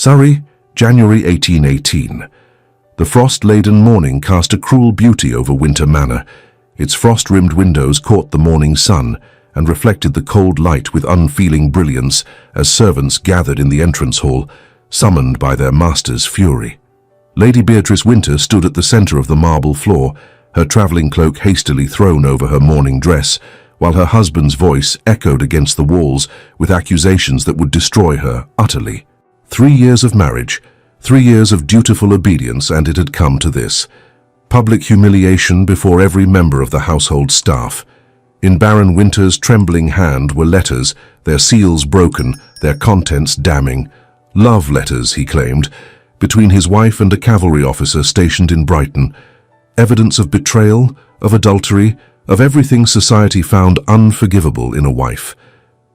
Surrey, January 1818. The frost-laden morning cast a cruel beauty over Winter Manor. Its frost-rimmed windows caught the morning sun and reflected the cold light with unfeeling brilliance as servants gathered in the entrance hall, summoned by their master's fury. Lady Beatrice Winter stood at the center of the marble floor, her travelling cloak hastily thrown over her morning dress, while her husband's voice echoed against the walls with accusations that would destroy her utterly. 3 years of marriage, 3 years of dutiful obedience, and it had come to this. Public humiliation before every member of the household staff. In Baron Winter's trembling hand were letters, their seals broken, their contents damning. Love letters, he claimed, between his wife and a cavalry officer stationed in Brighton. Evidence of betrayal, of adultery, of everything society found unforgivable in a wife.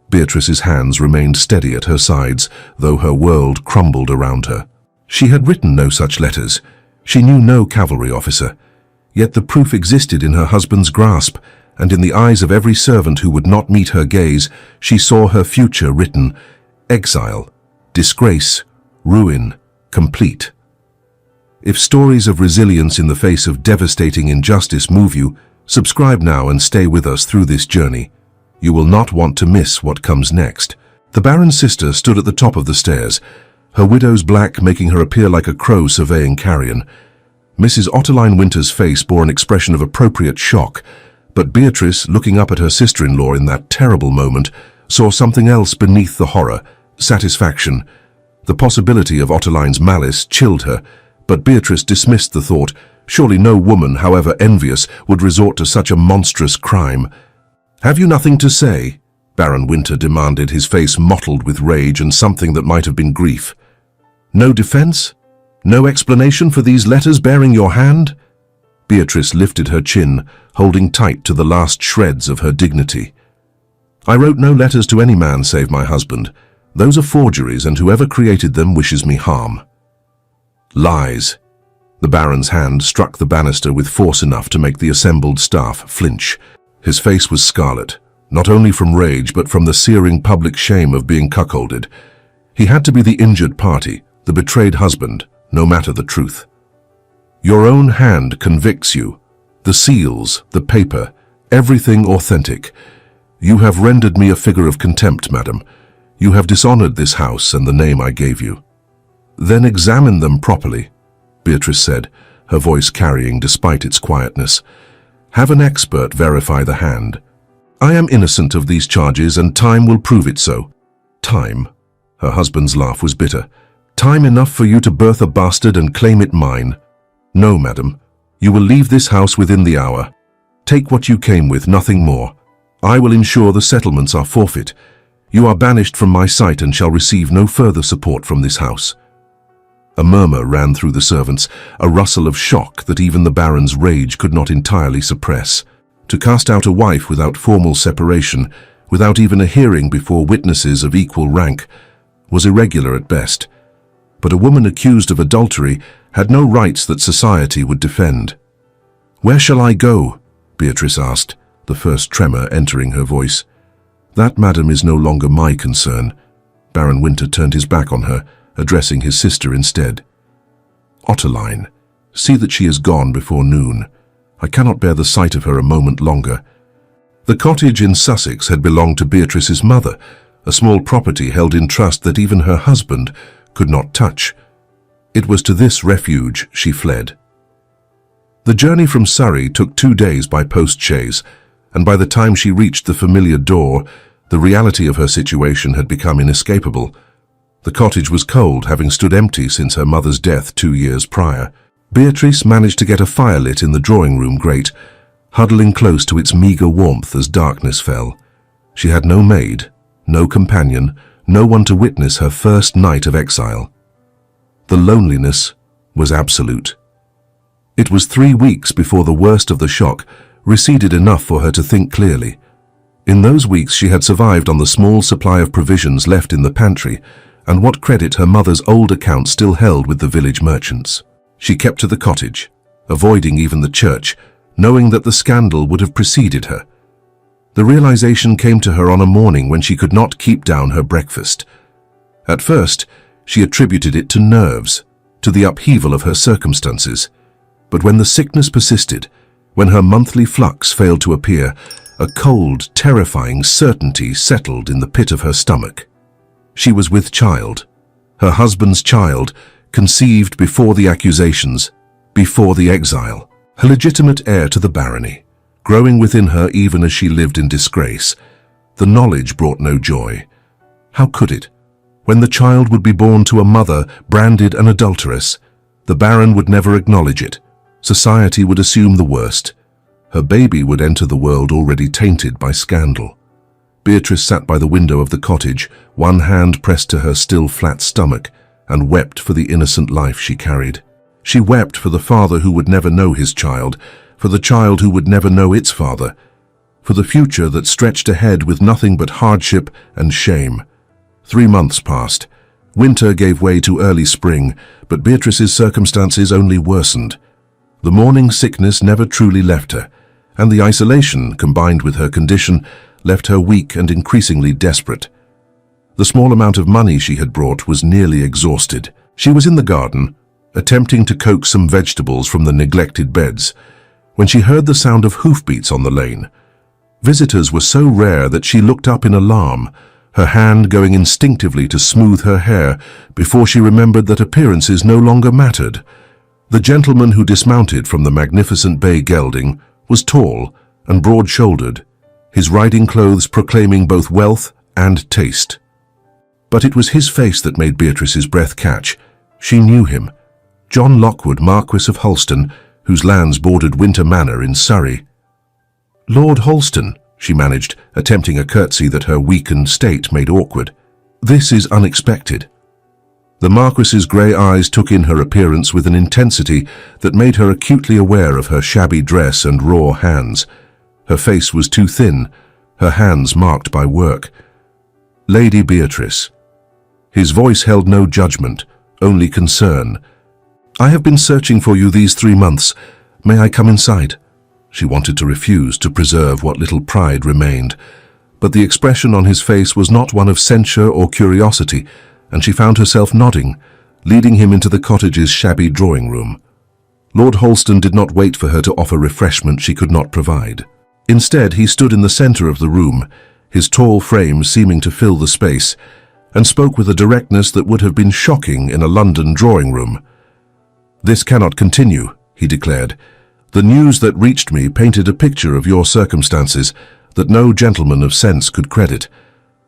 Beatrice's hands remained steady at her sides, though her world crumbled around her. She had written no such letters. She knew no cavalry officer. Yet the proof existed in her husband's grasp, and in the eyes of every servant who would not meet her gaze, she saw her future written: exile, disgrace, ruin, complete. If stories of resilience in the face of devastating injustice move you, subscribe now and stay with us through this journey. You will not want to miss what comes next. The Baron's sister stood at the top of the stairs, her widow's black making her appear like a crow surveying carrion. Mrs. Ottoline Winter's face bore an expression of appropriate shock, but Beatrice, looking up at her sister-in-law in that terrible moment, saw something else beneath the horror: satisfaction. The possibility of Ottoline's malice chilled her, but Beatrice dismissed the thought. Surely no woman, however envious, would resort to such a monstrous crime. "Have you nothing to say?" Baron Winter demanded, his face mottled with rage and something that might have been grief. "No defense? No explanation for these letters bearing your hand?" Beatrice lifted her chin, holding tight to the last shreds of her dignity. "I wrote no letters to any man save my husband. Those are forgeries, and whoever created them wishes me harm." "Lies." The Baron's hand struck the banister with force enough to make the assembled staff flinch. His face was scarlet, not only from rage but from the searing public shame of being cuckolded. He had to be the injured party, the betrayed husband, no matter the truth. "Your own hand convicts you. The seals, the paper, everything authentic. You have rendered me a figure of contempt, madam. You have dishonored this house and the name I gave you." "Then examine them properly," Beatrice said, her voice carrying despite its quietness. "Have an expert verify the hand. I am innocent of these charges, and time will prove it so." "Time?" Her husband's laugh was bitter. "Time enough for you to birth a bastard and claim it mine. No, madam. You will leave this house within the hour. Take what you came with, nothing more. I will ensure the settlements are forfeit. You are banished from my sight and shall receive no further support from this house." A murmur ran through the servants, a rustle of shock that even the Baron's rage could not entirely suppress. To cast out a wife without formal separation, without even a hearing before witnesses of equal rank, was irregular at best. But a woman accused of adultery had no rights that society would defend. "Where shall I go?" Beatrice asked, the first tremor entering her voice. "That, madam, is no longer my concern." Baron Winter turned his back on her, addressing his sister instead. "Ottoline, see that she is gone before noon. I cannot bear the sight of her a moment longer." The cottage in Sussex had belonged to Beatrice's mother, a small property held in trust that even her husband could not touch. It was to this refuge she fled. The journey from Surrey took 2 days by post-chaise, and by the time she reached the familiar door, the reality of her situation had become inescapable. The cottage was cold, having stood empty since her mother's death 2 years prior. Beatrice managed to get a fire lit in the drawing-room grate, huddling close to its meagre warmth as darkness fell. She had no maid, no companion, no one to witness her first night of exile. The loneliness was absolute. It was 3 weeks before the worst of the shock receded enough for her to think clearly. In those weeks she had survived on the small supply of provisions left in the pantry, and what credit her mother's old account still held with the village merchants. She kept to the cottage, avoiding even the church, knowing that the scandal would have preceded her. The realization came to her on a morning when she could not keep down her breakfast. At first, She attributed it to nerves, to the upheaval of her circumstances. But when the sickness persisted, when her monthly flux failed to appear, a cold, terrifying certainty settled in the pit of her stomach. She was with child, her husband's child, conceived before the accusations, before the exile, her legitimate heir to the barony, growing within her even as she lived in disgrace. The knowledge brought no joy. How could it? When the child would be born to a mother branded an adulteress, the baron would never acknowledge it. Society would assume the worst. Her baby would enter the world already tainted by scandal. Beatrice sat by the window of the cottage, one hand pressed to her still flat stomach, and wept for the innocent life she carried. She wept for the father who would never know his child, for the child who would never know its father, for the future that stretched ahead with nothing but hardship and shame. 3 months passed. Winter gave way to early spring, but Beatrice's circumstances only worsened. The morning sickness never truly left her, and the isolation, combined with her condition, left her weak and increasingly desperate. The small amount of money she had brought was nearly exhausted. She was in the garden, attempting to coax some vegetables from the neglected beds, when she heard the sound of hoofbeats on the lane. Visitors were so rare that she looked up in alarm, her hand going instinctively to smooth her hair before she remembered that appearances no longer mattered. The gentleman who dismounted from the magnificent bay gelding was tall and broad-shouldered, his riding clothes proclaiming both wealth and taste. But it was his face that made Beatrice's breath catch. She knew him. John Lockwood, Marquess of Holston, whose lands bordered Winter Manor in Surrey. "Lord Holston," she managed, attempting a curtsy that her weakened state made awkward. "This is unexpected." The Marquess's grey eyes took in her appearance with an intensity that made her acutely aware of her shabby dress and raw hands. Her face was too thin, her hands marked by work. "Lady Beatrice." His voice held no judgment, only concern. "I have been searching for you these 3 months. May I come inside?" She wanted to refuse, to preserve what little pride remained. But the expression on his face was not one of censure or curiosity, and she found herself nodding, leading him into the cottage's shabby drawing-room. Lord Holston did not wait for her to offer refreshment she could not provide. Instead, he stood in the centre of the room, his tall frame seeming to fill the space, and spoke with a directness that would have been shocking in a London drawing-room. "This cannot continue," he declared. "The news that reached me painted a picture of your circumstances that no gentleman of sense could credit.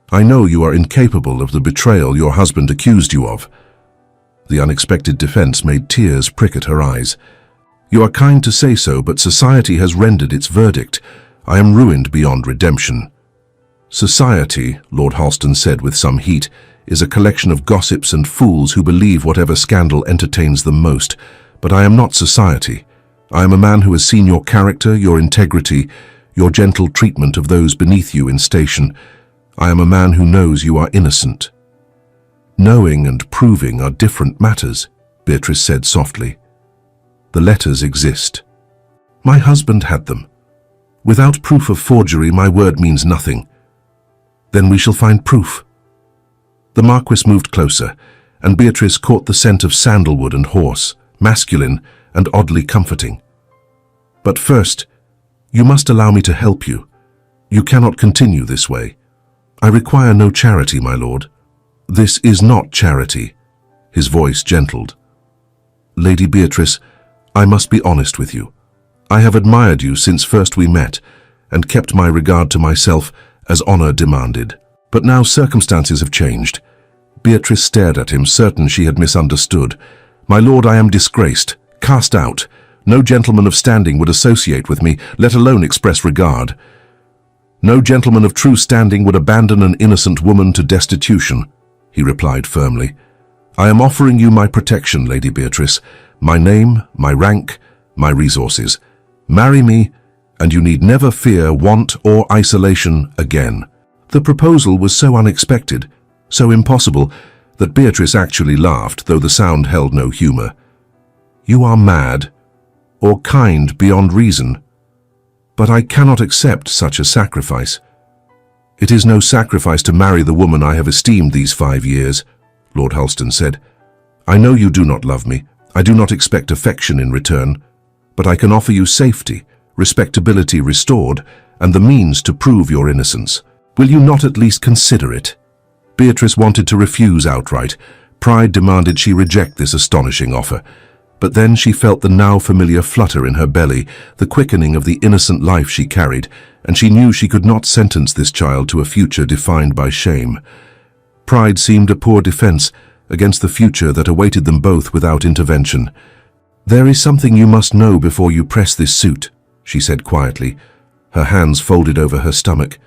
I know you are incapable of the betrayal your husband accused you of." The unexpected defense made tears prick at her eyes. "You are kind to say so, but society has rendered its verdict. I am ruined beyond redemption." "Society," Lord Holston said with some heat, "is a collection of gossips and fools who believe whatever scandal entertains them most. But I am not society. I am a man who has seen your character, your integrity, your gentle treatment of those beneath you in station. I am a man who knows you are innocent." "Knowing and proving are different matters," Beatrice said softly. "The letters exist. My husband had them. Without proof of forgery, my word means nothing." "Then we shall find proof." The Marquess moved closer, and Beatrice caught the scent of sandalwood and horse, masculine and oddly comforting. "But first, you must allow me to help you. You cannot continue this way. I require no charity, my lord." "This is not charity." His voice gentled. "Lady Beatrice, I must be honest with you. I have admired you since first we met, and kept my regard to myself as honor demanded. But now circumstances have changed." Beatrice stared at him, certain she had misunderstood. "My lord, I am disgraced, cast out. No gentleman of standing would associate with me, let alone express regard. No gentleman of true standing would abandon an innocent woman to destitution," he replied firmly. "I am offering you my protection, Lady Beatrice, my name, my rank, my resources. Marry me, and you need never fear want or isolation again." The proposal was so unexpected, so impossible, that Beatrice actually laughed, though the sound held no humor. "You are mad, or kind beyond reason. But I cannot accept such a sacrifice." "It is no sacrifice to marry the woman I have esteemed these 5 years," Lord Halston said. "I know you do not love me. I do not expect affection in return, but I can offer you safety, respectability restored, and the means to prove your innocence. Will you not at least consider it?" Beatrice wanted to refuse outright. Pride demanded she reject this astonishing offer. But then she felt the now familiar flutter in her belly, the quickening of the innocent life she carried, and she knew she could not sentence this child to a future defined by shame. Pride seemed a poor defense against the future that awaited them both without intervention. "There is something you must know before you press this suit," she said quietly, her hands folded over her stomach.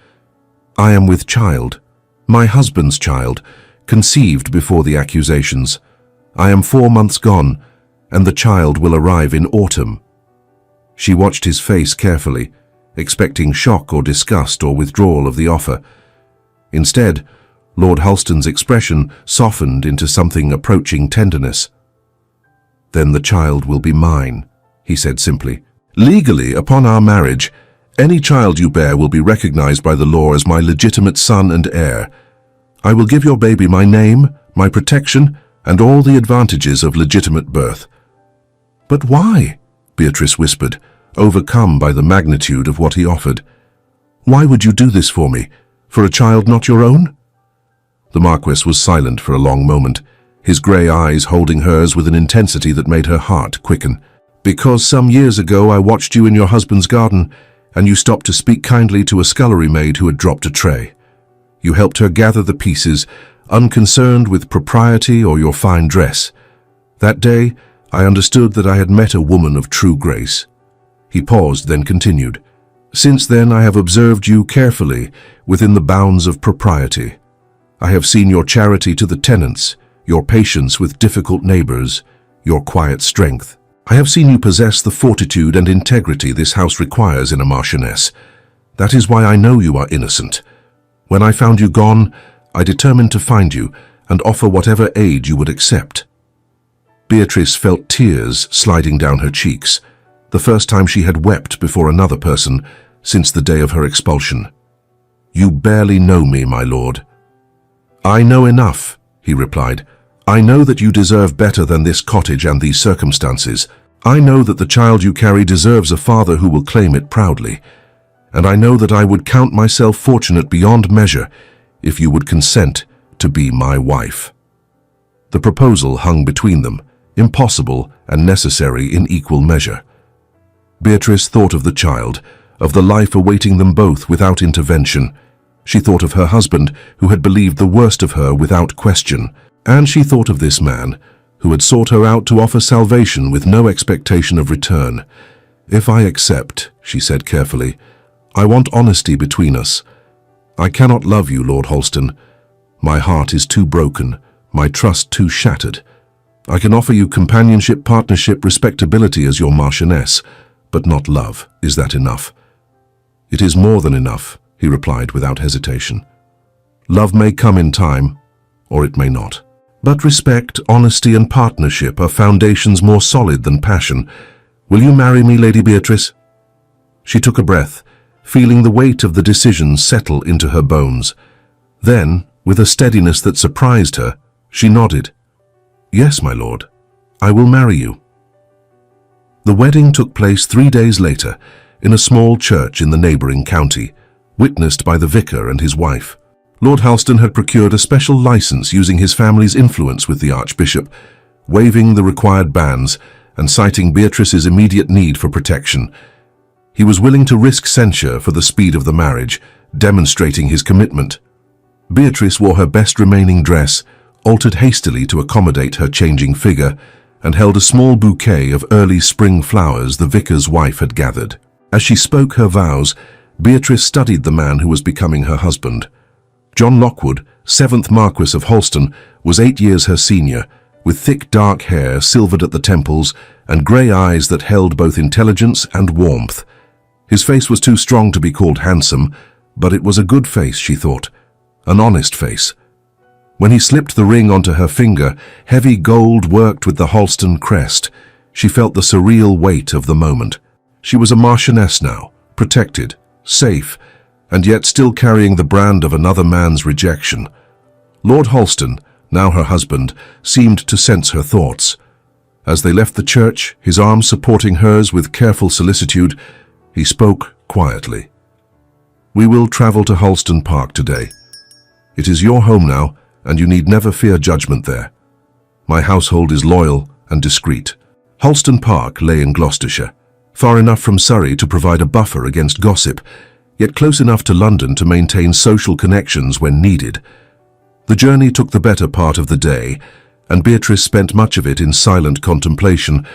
"I am with child, my husband's child, conceived before the accusations. I am 4 months gone, and the child will arrive in autumn." She watched his face carefully, expecting shock or disgust or withdrawal of the offer. Instead, Lord Halston's expression softened into something approaching tenderness. "Then the child will be mine," he said simply. "Legally, upon our marriage, any child you bear will be recognized by the law as my legitimate son and heir. I will give your baby my name, my protection, and all the advantages of legitimate birth." "But why?" Beatrice whispered, overcome by the magnitude of what he offered. "Why would you do this for me? For a child not your own?" The Marquess was silent for a long moment, his grey eyes holding hers with an intensity that made her heart quicken. "Because some years ago I watched you in your husband's garden, and you stopped to speak kindly to a scullery maid who had dropped a tray. You helped her gather the pieces, unconcerned with propriety or your fine dress. That day, I understood that I had met a woman of true grace." He paused, then continued. "Since then I have observed you carefully within the bounds of propriety. I have seen your charity to the tenants, your patience with difficult neighbors, your quiet strength. I have seen you possess the fortitude and integrity this house requires in a marchioness. That is why I know you are innocent. When I found you gone, I determined to find you and offer whatever aid you would accept." Beatrice felt tears sliding down her cheeks, the first time she had wept before another person since the day of her expulsion. "You barely know me, my lord." "I know enough," he replied. "I know that you deserve better than this cottage and these circumstances. I know that the child you carry deserves a father who will claim it proudly. And I know that I would count myself fortunate beyond measure if you would consent to be my wife." The proposal hung between them, impossible and necessary in equal measure. Beatrice thought of the child, of the life awaiting them both without intervention. She thought of her husband, who had believed the worst of her without question. And she thought of this man, who had sought her out to offer salvation with no expectation of return. "If I accept," she said carefully, "I want honesty between us. I cannot love you, Lord Halston. My heart is too broken, my trust too shattered. I can offer you companionship, partnership, respectability as your marchioness, but not love. Is that enough?" "It is more than enough," he replied without hesitation. "Love may come in time, or it may not. But respect, honesty, and partnership are foundations more solid than passion. Will you marry me, Lady Beatrice?" She took a breath, feeling the weight of the decision settle into her bones. Then, with a steadiness that surprised her, she nodded. "Yes, my lord, I will marry you." The wedding took place 3 days later, in a small church in the neighboring county, witnessed by the vicar and his wife. Lord Halston had procured a special license using his family's influence with the Archbishop, waiving the required bans and citing Beatrice's immediate need for protection. He was willing to risk censure for the speed of the marriage, demonstrating his commitment. Beatrice wore her best remaining dress, altered hastily to accommodate her changing figure, and held a small bouquet of early spring flowers the vicar's wife had gathered. As she spoke her vows, Beatrice studied the man who was becoming her husband. John Lockwood, 7th Marquess of Halston, was 8 years her senior, with thick dark hair silvered at the temples and grey eyes that held both intelligence and warmth. His face was too strong to be called handsome, but it was a good face, she thought, an honest face. When he slipped the ring onto her finger, heavy gold worked with the Halston crest, she felt the surreal weight of the moment. She was a marchioness now, protected, safe, and yet still carrying the brand of another man's rejection. Lord Halston, now her husband, seemed to sense her thoughts. As they left the church, his arm supporting hers with careful solicitude, he spoke quietly. "We will travel to Halston Park today. It is your home now, and you need never fear judgment there. My household is loyal and discreet." Halston Park lay in Gloucestershire, far enough from Surrey to provide a buffer against gossip, yet close enough to London to maintain social connections when needed. The journey took the better part of the day, and Beatrice spent much of it in silent contemplation,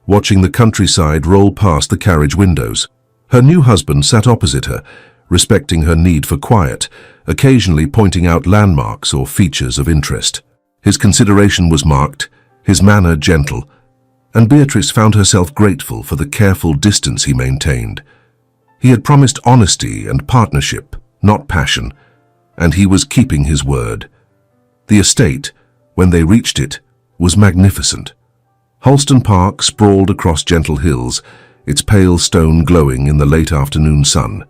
watching the countryside roll past the carriage windows. Her new husband sat opposite her, respecting her need for quiet, occasionally pointing out landmarks or features of interest. His consideration was marked, his manner gentle, and Beatrice found herself grateful for the careful distance he maintained. He had promised honesty and partnership, not passion, and he was keeping his word. The estate, when they reached it, was magnificent. Halston Park sprawled across gentle hills, its pale stone glowing in the late afternoon sun.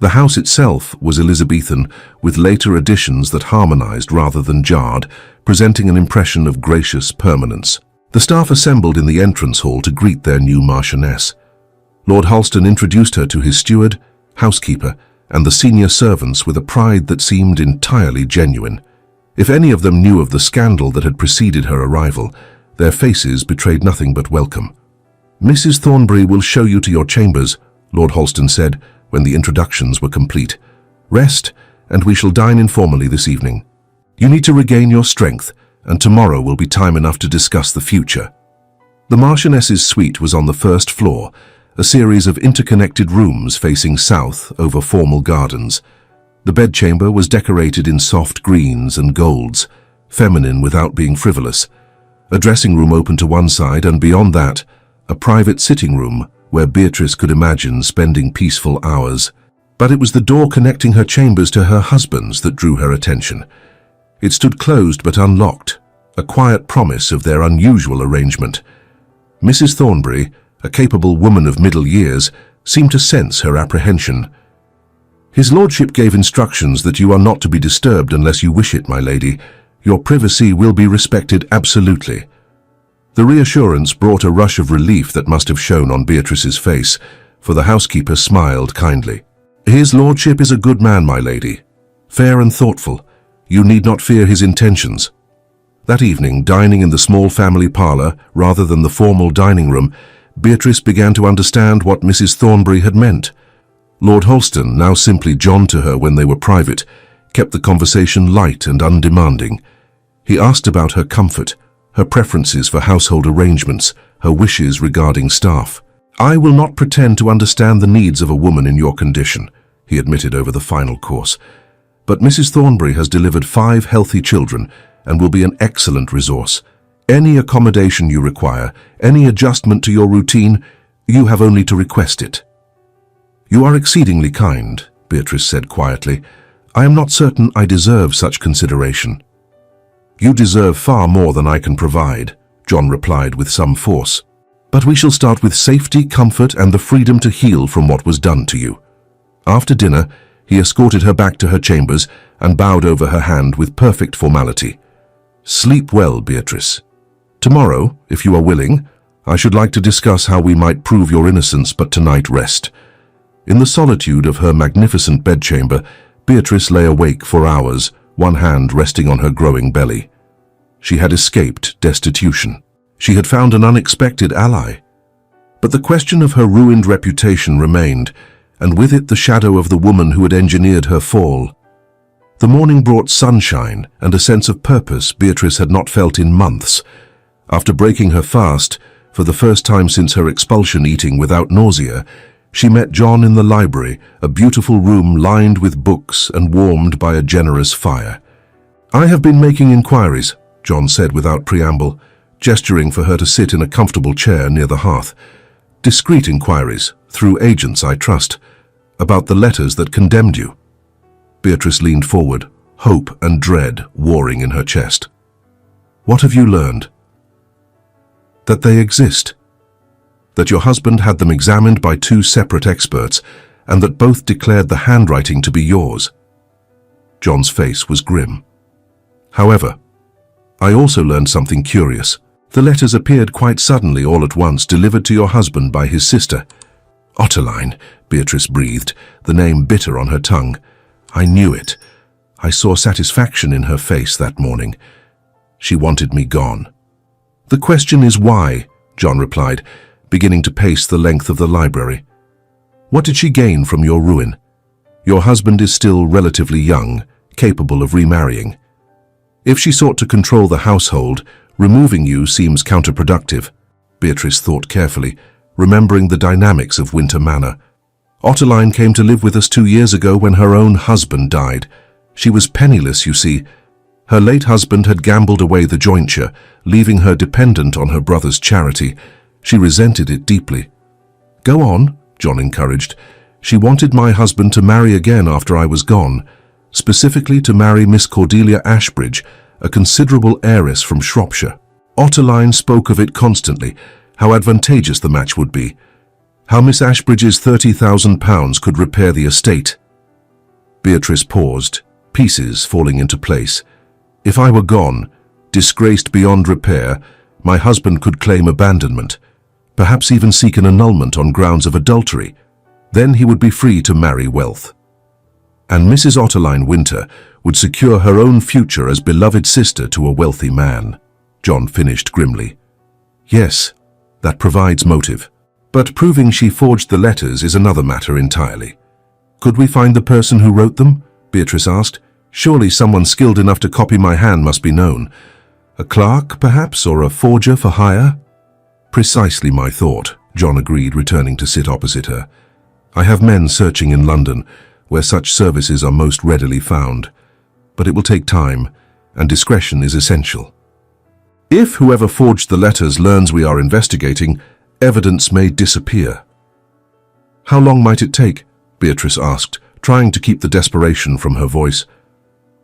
The house itself was Elizabethan, with later additions that harmonized rather than jarred, presenting an impression of gracious permanence. The staff assembled in the entrance hall to greet their new Marchioness. Lord Halston introduced her to his steward, housekeeper, and the senior servants with a pride that seemed entirely genuine. If any of them knew of the scandal that had preceded her arrival, their faces betrayed nothing but welcome. "Mrs. Thornbury will show you to your chambers," Lord Halston said when the introductions were complete. "Rest, and we shall dine informally this evening. You need to regain your strength, and tomorrow will be time enough to discuss the future." The Marchioness's suite was on the first floor, a series of interconnected rooms facing south over formal gardens. The bedchamber was decorated in soft greens and golds, feminine without being frivolous. A dressing room opened to one side, and beyond that, a private sitting room where Beatrice could imagine spending peaceful hours. But it was the door connecting her chambers to her husband's that drew her attention. It stood closed but unlocked, a quiet promise of their unusual arrangement. Mrs. Thornbury, a capable woman of middle years, seemed to sense her apprehension. "His lordship gave instructions that you are not to be disturbed unless you wish it, my lady. Your privacy will be respected absolutely." The reassurance brought a rush of relief that must have shown on Beatrice's face, for the housekeeper smiled kindly. "His lordship is a good man, my lady. Fair and thoughtful. You need not fear his intentions." That evening, dining in the small family parlour rather than the formal dining room, Beatrice began to understand what Mrs. Thornbury had meant. Lord Halston, now simply John to her when they were private, kept the conversation light and undemanding. He asked about her comfort, her preferences for household arrangements, her wishes regarding staff. "I will not pretend to understand the needs of a woman in your condition," he admitted over the final course. "But Mrs. Thornbury has delivered 5 healthy children and will be an excellent resource. Any accommodation you require, any adjustment to your routine, you have only to request it." "You are exceedingly kind," Beatrice said quietly. "I am not certain I deserve such consideration." "You deserve far more than I can provide," John replied with some force. "But we shall start with safety, comfort, and the freedom to heal from what was done to you." After dinner, he escorted her back to her chambers and bowed over her hand with perfect formality. "Sleep well, Beatrice. Tomorrow, if you are willing, I should like to discuss how we might prove your innocence, but tonight rest." In the solitude of her magnificent bedchamber, Beatrice lay awake for hours, one hand resting on her growing belly. She had escaped destitution. She had found an unexpected ally. But the question of her ruined reputation remained, and with it the shadow of the woman who had engineered her fall. The morning brought sunshine and a sense of purpose Beatrice had not felt in months. After breaking her fast, for the first time since her expulsion eating without nausea, she met John in the library, a beautiful room lined with books and warmed by a generous fire. "I have been making inquiries," John said without preamble, gesturing for her to sit in a comfortable chair near the hearth. "Discreet inquiries, through agents I trust, about the letters that condemned you." Beatrice leaned forward, hope and dread warring in her chest. "What have you learned?" "That they exist. That your husband had them examined by 2 separate experts, and that both declared the handwriting to be yours." John's face was grim. "However, I also learned something curious. The letters appeared quite suddenly all at once, delivered to your husband by his sister. Otterline, Beatrice breathed, the name bitter on her tongue. I knew it. I saw satisfaction in her face that morning. She wanted me gone. The question is why, John replied, beginning to pace the length of the library. What did she gain from your ruin? Your husband is still relatively young, capable of remarrying. If she sought to control the household, removing you seems counterproductive. Beatrice thought carefully, remembering the dynamics of Winter Manor. Otterline came to live with us 2 years ago when her own husband died. She was penniless, you see. Her late husband had gambled away the jointure, leaving her dependent on her brother's charity. She resented it deeply. Go on, John encouraged. She wanted my husband to marry again after I was gone, specifically to marry Miss Cordelia Ashbridge, a considerable heiress from Shropshire. Otterline spoke of it constantly, how advantageous the match would be, how Miss Ashbridge's £30,000 could repair the estate. Beatrice paused, pieces falling into place. If I were gone, disgraced beyond repair, my husband could claim abandonment, perhaps even seek an annulment on grounds of adultery. Then he would be free to marry wealth. And Mrs. Otterline Winter would secure her own future as beloved sister to a wealthy man. John finished grimly. Yes, that provides motive. But proving she forged the letters is another matter entirely. Could we find the person who wrote them? Beatrice asked. Surely someone skilled enough to copy my hand must be known. A clerk, perhaps, or a forger for hire? Precisely my thought, John agreed, returning to sit opposite her. I have men searching in London, where such services are most readily found. But it will take time, and discretion is essential. If whoever forged the letters learns we are investigating, evidence may disappear. How long might it take? Beatrice asked, trying to keep the desperation from her voice.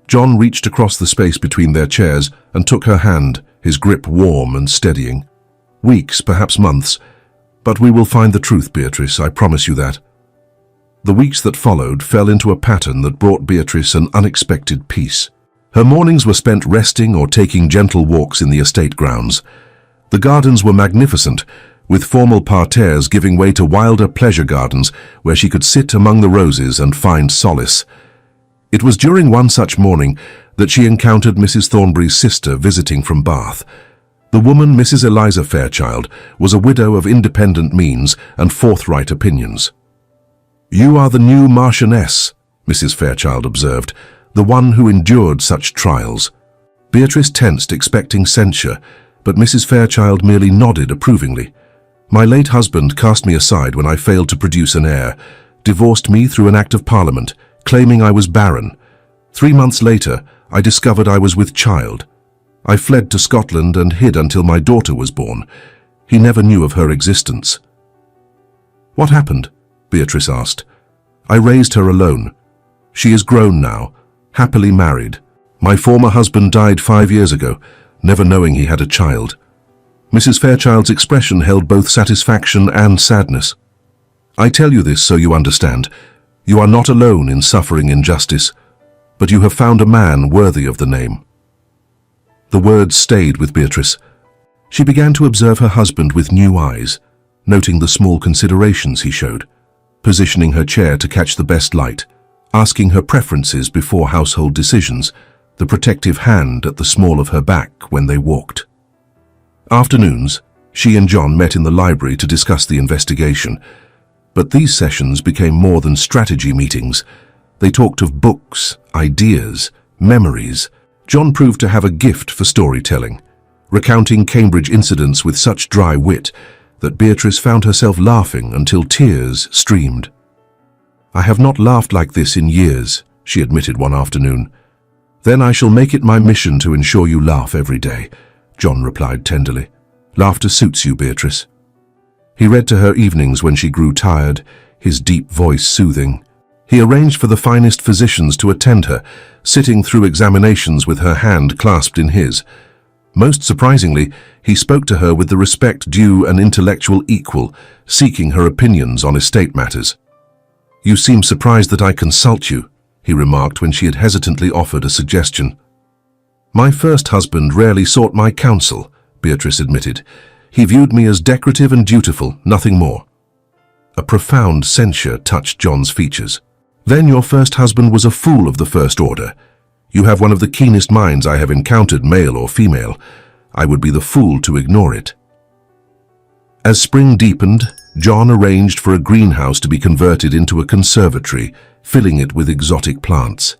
John reached across the space between their chairs and took her hand, his grip warm and steadying. Weeks, perhaps months, but we will find the truth, Beatrice, I promise you that. The weeks that followed fell into a pattern that brought Beatrice an unexpected peace. Her mornings were spent resting or taking gentle walks in the estate grounds. The gardens were magnificent, with formal parterres giving way to wilder pleasure gardens where she could sit among the roses and find solace. It was during one such morning that she encountered Mrs. Thornbury's sister visiting from Bath. The woman, Mrs. Eliza Fairchild, was a widow of independent means and forthright opinions. You are the new Marchioness, Mrs. Fairchild observed, the one who endured such trials. Beatrice tensed, expecting censure, but Mrs. Fairchild merely nodded approvingly. My late husband cast me aside when I failed to produce an heir, divorced me through an Act of Parliament, claiming I was barren. 3 months later, I discovered I was with child. I fled to Scotland and hid until my daughter was born. He never knew of her existence. What happened? Beatrice asked. I raised her alone. She is grown now, happily married. My former husband died 5 years ago, never knowing he had a child. Mrs. Fairchild's expression held both satisfaction and sadness. I tell you this so you understand. You are not alone in suffering injustice, but you have found a man worthy of the name. The words stayed with Beatrice. She began to observe her husband with new eyes, noting the small considerations he showed, positioning her chair to catch the best light, asking her preferences before household decisions, the protective hand at the small of her back when they walked. Afternoons, she and John met in the library to discuss the investigation, but these sessions became more than strategy meetings. They talked of books, ideas, memories. John proved to have a gift for storytelling, recounting Cambridge incidents with such dry wit that Beatrice found herself laughing until tears streamed. I have not laughed like this in years, she admitted one afternoon. Then I shall make it my mission to ensure you laugh every day, John replied tenderly. Laughter suits you, Beatrice. He read to her evenings when she grew tired, his deep voice soothing. He arranged for the finest physicians to attend her, sitting through examinations with her hand clasped in his. Most surprisingly, he spoke to her with the respect due an intellectual equal, seeking her opinions on estate matters. You seem surprised that I consult you, he remarked when she had hesitantly offered a suggestion. My first husband rarely sought my counsel, Beatrice admitted. He viewed me as decorative and dutiful, nothing more. A profound censure touched John's features. Then your first husband was a fool of the first order. You have one of the keenest minds I have encountered, male or female. I would be the fool to ignore it. As spring deepened, John arranged for a greenhouse to be converted into a conservatory, filling it with exotic plants.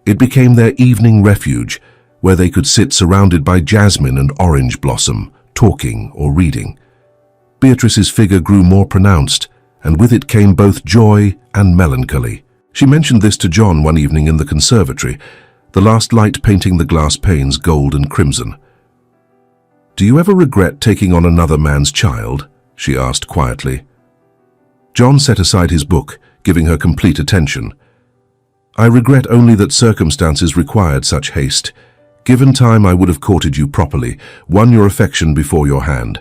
It became their evening refuge, where they could sit surrounded by jasmine and orange blossom, talking or reading. Beatrice's figure grew more pronounced, and with it came both joy and melancholy. She mentioned this to John one evening in the conservatory, the last light painting the glass panes gold and crimson. "Do you ever regret taking on another man's child?" she asked quietly. John set aside his book, giving her complete attention. "I regret only that circumstances required such haste. Given time, I would have courted you properly, won your affection before your hand.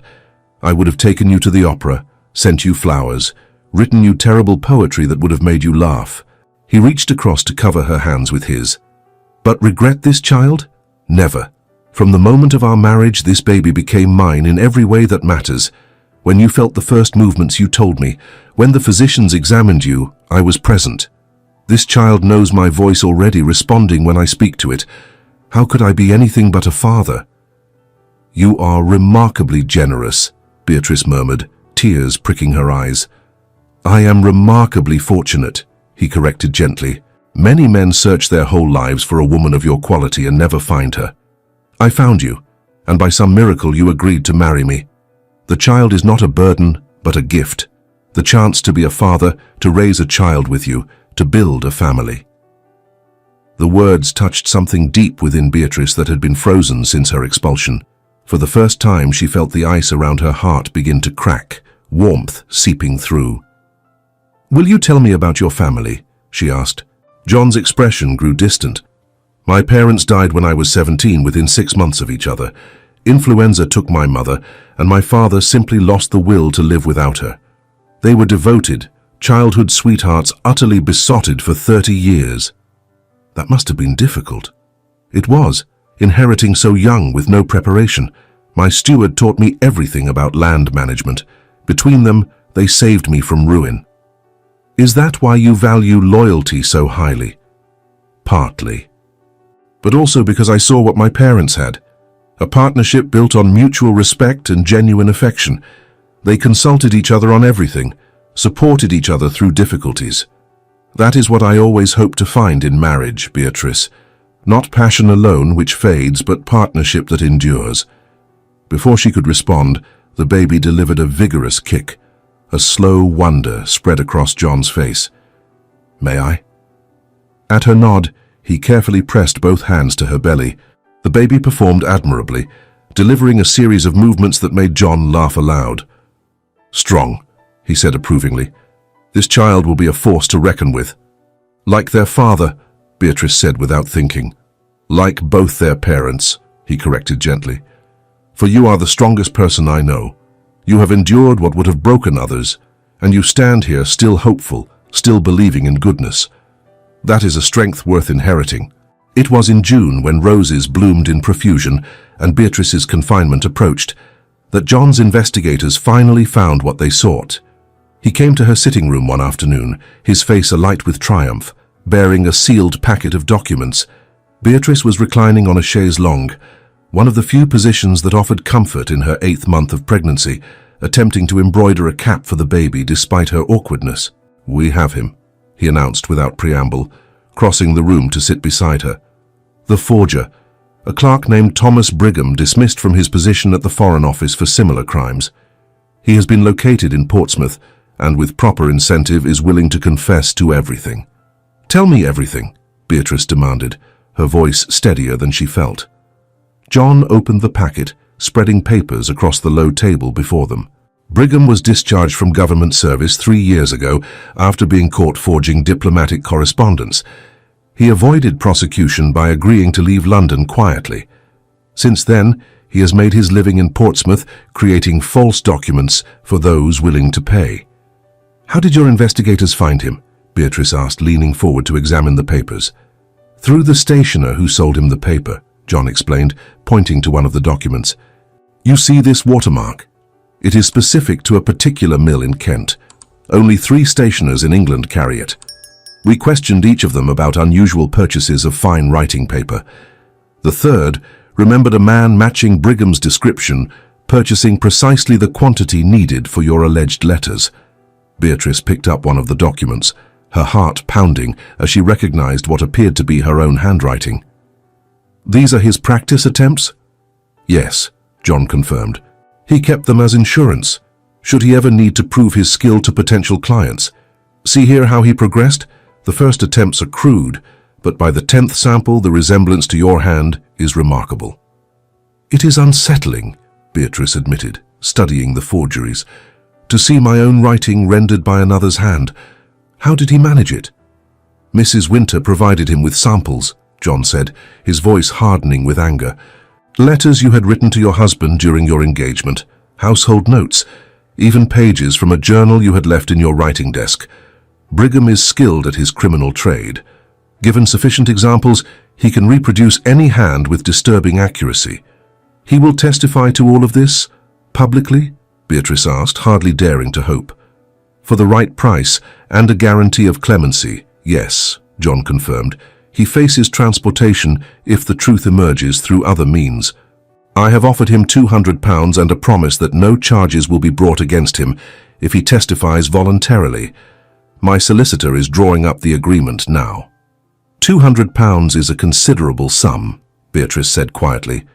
I would have taken you to the opera, sent you flowers, written you terrible poetry that would have made you laugh." He reached across to cover her hands with his. "But regret this child? Never. From the moment of our marriage, this baby became mine in every way that matters. When you felt the first movements, you told me. When the physicians examined you, I was present. This child knows my voice already, responding when I speak to it. How could I be anything but a father?" "You are remarkably generous," Beatrice murmured, tears pricking her eyes. "I am remarkably fortunate," he corrected gently. "Many men search their whole lives for a woman of your quality and never find her. I found you, and by some miracle you agreed to marry me. The child is not a burden, but a gift. The chance to be a father, to raise a child with you, to build a family." The words touched something deep within Beatrice that had been frozen since her expulsion. For the first time, she felt the ice around her heart begin to crack, warmth seeping through. "Will you tell me about your family?" she asked. John's expression grew distant. "My parents died when I was 17, within 6 months of each other. Influenza took my mother, and my father simply lost the will to live without her. They were devoted, childhood sweethearts, utterly besotted for 30 years. That must have been difficult." "It was, inheriting so young with no preparation. My steward taught me everything about land management. Between them, they saved me from ruin." "Is that why you value loyalty so highly?" "Partly. But also because I saw what my parents had. A partnership built on mutual respect and genuine affection. They consulted each other on everything, supported each other through difficulties. That is what I always hope to find in marriage, Beatrice. Not passion alone, which fades, but partnership that endures." Before she could respond, the baby delivered a vigorous kick. A slow wonder spread across John's face. "May I?" At her nod, he carefully pressed both hands to her belly. The baby performed admirably, delivering a series of movements that made John laugh aloud. "Strong," he said approvingly. "This child will be a force to reckon with." "Like their father," Beatrice said without thinking. "Like both their parents," he corrected gently. "For you are the strongest person I know. You have endured what would have broken others, and you stand here still hopeful, still believing in goodness. That is a strength worth inheriting." It was in June, when roses bloomed in profusion and Beatrice's confinement approached, that John's investigators finally found what they sought. He came to her sitting room one afternoon, his face alight with triumph, bearing a sealed packet of documents. Beatrice was reclining on a chaise longue, one of the few positions that offered comfort in her 8th month of pregnancy, attempting to embroider a cap for the baby despite her awkwardness. "We have him," he announced without preamble, crossing the room to sit beside her. "The forger, a clerk named Thomas Brigham, dismissed from his position at the Foreign Office for similar crimes. He has been located in Portsmouth, and with proper incentive is willing to confess to everything." "Tell me everything," Beatrice demanded, her voice steadier than she felt. John opened the packet, spreading papers across the low table before them. Brigham was discharged from government service 3 years ago after being caught forging diplomatic correspondence. He avoided prosecution by agreeing to leave London quietly. Since then, he has made his living in Portsmouth, creating false documents for those willing to pay. "How did your investigators find him?" Beatrice asked, leaning forward to examine the papers. "Through the stationer who sold him the paper," John explained, pointing to one of the documents. You see this watermark? It is specific to a particular mill in Kent. Only 3 stationers in England carry it. We questioned each of them about unusual purchases of fine writing paper. The third remembered a man matching Brigham's description, purchasing precisely the quantity needed for your alleged letters. Beatrice picked up one of the documents, her heart pounding as she recognized what appeared to be her own handwriting. These are his practice attempts? Yes, John confirmed. He kept them as insurance, should he ever need to prove his skill to potential clients. See here how he progressed? The first attempts are crude, but by the 10th sample the resemblance to your hand is remarkable. It is unsettling, Beatrice admitted, studying the forgeries, to see my own writing rendered by another's hand. How did he manage it? Mrs. Winter provided him with samples, John said, his voice hardening with anger. Letters you had written to your husband during your engagement, household notes, even pages from a journal you had left in your writing desk. Brigham is skilled at his criminal trade. Given sufficient examples, he can reproduce any hand with disturbing accuracy. He will testify to all of this, publicly? Beatrice asked, hardly daring to hope. For the right price and a guarantee of clemency, yes, John confirmed. He faces transportation if the truth emerges through other means. I have offered him £200 and a promise that no charges will be brought against him if he testifies voluntarily. My solicitor is drawing up the agreement now. £200 is a considerable sum, Beatrice said quietly.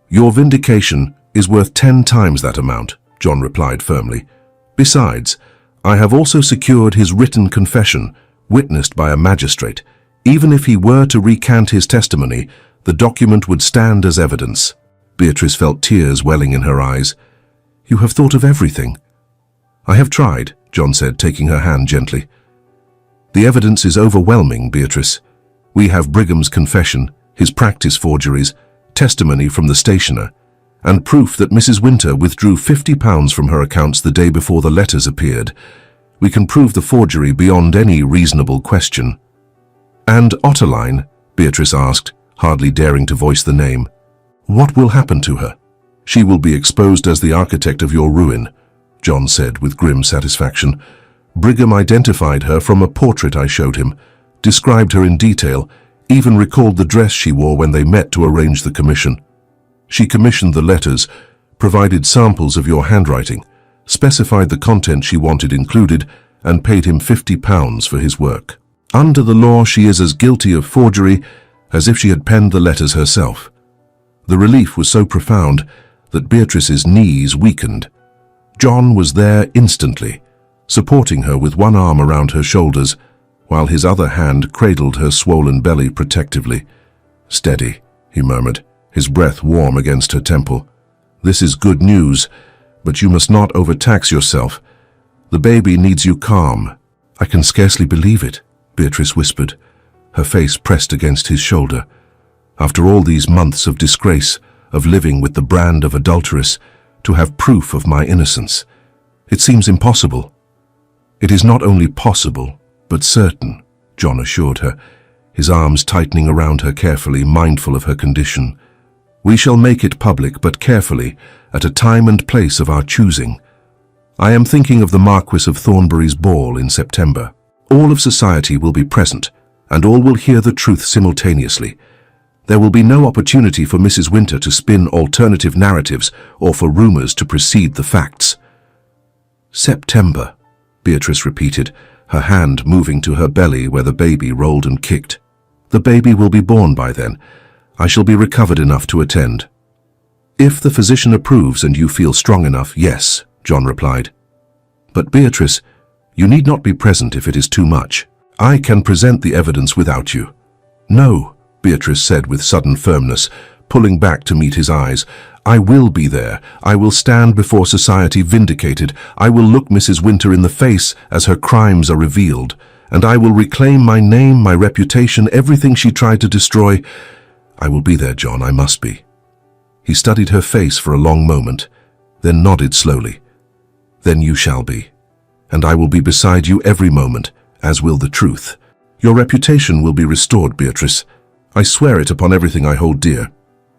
Your vindication is worth 10 times that amount, John replied firmly. Besides, I have also secured his written confession, witnessed by a magistrate. Even if he were to recant his testimony, the document would stand as evidence. Beatrice felt tears welling in her eyes. You have thought of everything. I have tried, John said, taking her hand gently. The evidence is overwhelming, Beatrice. We have Brigham's confession, his practice forgeries, testimony from the stationer, and proof that Mrs. Winter withdrew £50 from her accounts the day before the letters appeared. We can prove the forgery beyond any reasonable question. And Otterline? Beatrice asked, hardly daring to voice the name. What will happen to her? She will be exposed as the architect of your ruin, John said with grim satisfaction. Brigham identified her from a portrait I showed him, described her in detail, even recalled the dress she wore when they met to arrange the commission. She commissioned the letters, provided samples of your handwriting, specified the content she wanted included, and paid him £50 for his work. Under the law, she is as guilty of forgery as if she had penned the letters herself. The relief was so profound that Beatrice's knees weakened. John was there instantly, supporting her with one arm around her shoulders, while his other hand cradled her swollen belly protectively. Steady, he murmured, his breath warm against her temple. This is good news, but you must not overtax yourself. The baby needs you calm. I can scarcely believe it, Beatrice whispered, her face pressed against his shoulder. After all these months of disgrace, of living with the brand of adulteress, to have proof of my innocence. It seems impossible. It is not only possible, but certain, John assured her, his arms tightening around her carefully, mindful of her condition. We shall make it public, but carefully, at a time and place of our choosing. I am thinking of the Marquess of Thornbury's ball in September. All of society will be present, and all will hear the truth simultaneously. There will be no opportunity for Mrs. Winter to spin alternative narratives or for rumors to precede the facts. September, Beatrice repeated, her hand moving to her belly where the baby rolled and kicked. The baby will be born by then. I shall be recovered enough to attend. If the physician approves and you feel strong enough, yes, John replied. But Beatrice, you need not be present if it is too much. I can present the evidence without you. No, Beatrice said with sudden firmness, pulling back to meet his eyes. I will be there. I will stand before society vindicated. I will look Mrs. Winter in the face as her crimes are revealed, and I will reclaim my name, my reputation, everything she tried to destroy. I will be there, John, I must be. He studied her face for a long moment, then nodded slowly. Then you shall be, and I will be beside you every moment, as will the truth. Your reputation will be restored, Beatrice. I swear it upon everything I hold dear.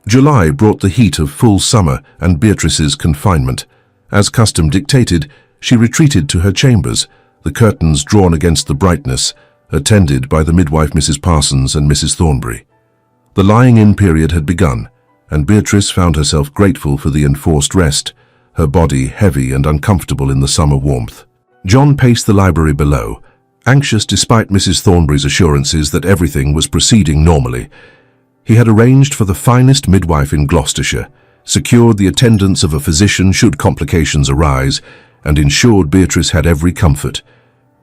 July brought the heat of full summer and Beatrice's confinement. As custom dictated, she retreated to her chambers, the curtains drawn against the brightness, attended by the midwife Mrs. Parsons and Mrs. Thornbury. The lying-in period had begun, and Beatrice found herself grateful for the enforced rest, her body heavy and uncomfortable in the summer warmth. John paced the library below, anxious despite Mrs. Thornbury's assurances that everything was proceeding normally. He had arranged for the finest midwife in Gloucestershire, secured the attendance of a physician should complications arise, and ensured Beatrice had every comfort.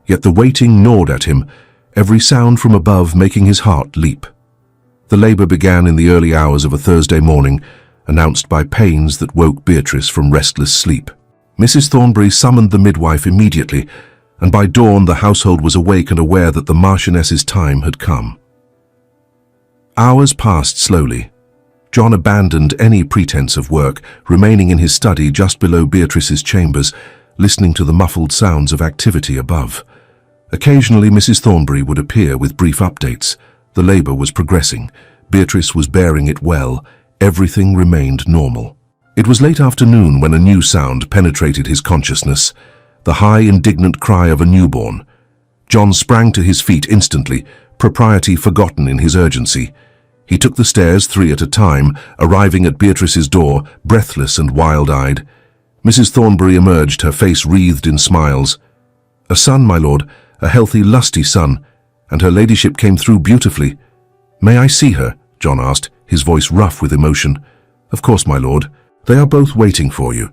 Yet the waiting gnawed at him, every sound from above making his heart leap. The labour began in the early hours of a Thursday morning, announced by pains that woke Beatrice from restless sleep. Mrs. Thornbury summoned the midwife immediately, and by dawn the household was awake and aware that the Marchioness's time had come. Hours passed slowly. John abandoned any pretense of work, remaining in his study just below Beatrice's chambers, listening to the muffled sounds of activity above. Occasionally Mrs. Thornbury would appear with brief updates. The labour was progressing. Beatrice was bearing it well. Everything remained normal. It was late afternoon when a new sound penetrated his consciousness, the high, indignant cry of a newborn. John sprang to his feet instantly, propriety forgotten in his urgency. He took the stairs 3 at a time, arriving at Beatrice's door, breathless and wild-eyed. Mrs. Thornbury emerged, her face wreathed in smiles. "A son, my lord, a healthy, lusty son, and her ladyship came through beautifully." "May I see her?" John asked, his voice rough with emotion. "Of course, my lord. They are both waiting for you."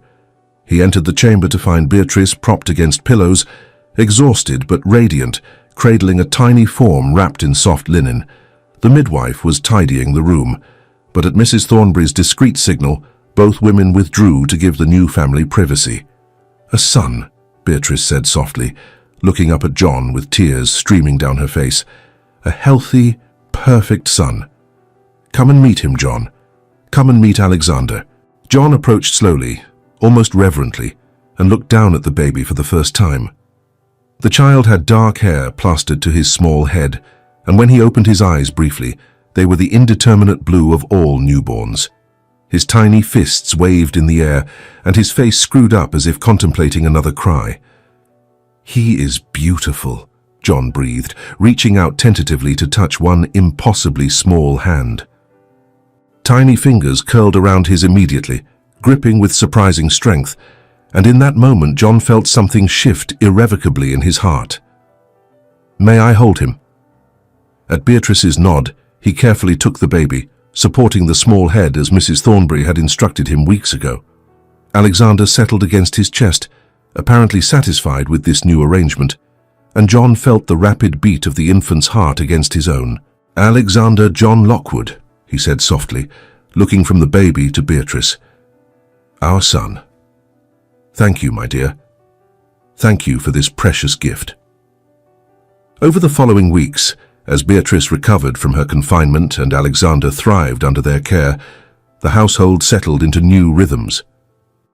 He entered the chamber to find Beatrice propped against pillows, exhausted but radiant, cradling a tiny form wrapped in soft linen. The midwife was tidying the room, but at Mrs. Thornbury's discreet signal, both women withdrew to give the new family privacy. "A son," Beatrice said softly, looking up at John with tears streaming down her face. "A healthy, perfect son. Come and meet him, John. Come and meet Alexander." John approached slowly, almost reverently, and looked down at the baby for the first time. The child had dark hair plastered to his small head, and when he opened his eyes briefly, they were the indeterminate blue of all newborns. His tiny fists waved in the air, and his face screwed up as if contemplating another cry. "He is beautiful," John breathed, reaching out tentatively to touch one impossibly small hand. Tiny fingers curled around his immediately, gripping with surprising strength, and in that moment John felt something shift irrevocably in his heart. "May I hold him?" At Beatrice's nod, he carefully took the baby, supporting the small head as Mrs. Thornbury had instructed him weeks ago. Alexander settled against his chest, apparently satisfied with this new arrangement, and John felt the rapid beat of the infant's heart against his own. "Alexander John Lockwood," he said softly, looking from the baby to Beatrice. "Our son. Thank you, my dear. Thank you for this precious gift." Over the following weeks, as Beatrice recovered from her confinement and Alexander thrived under their care, the household settled into new rhythms.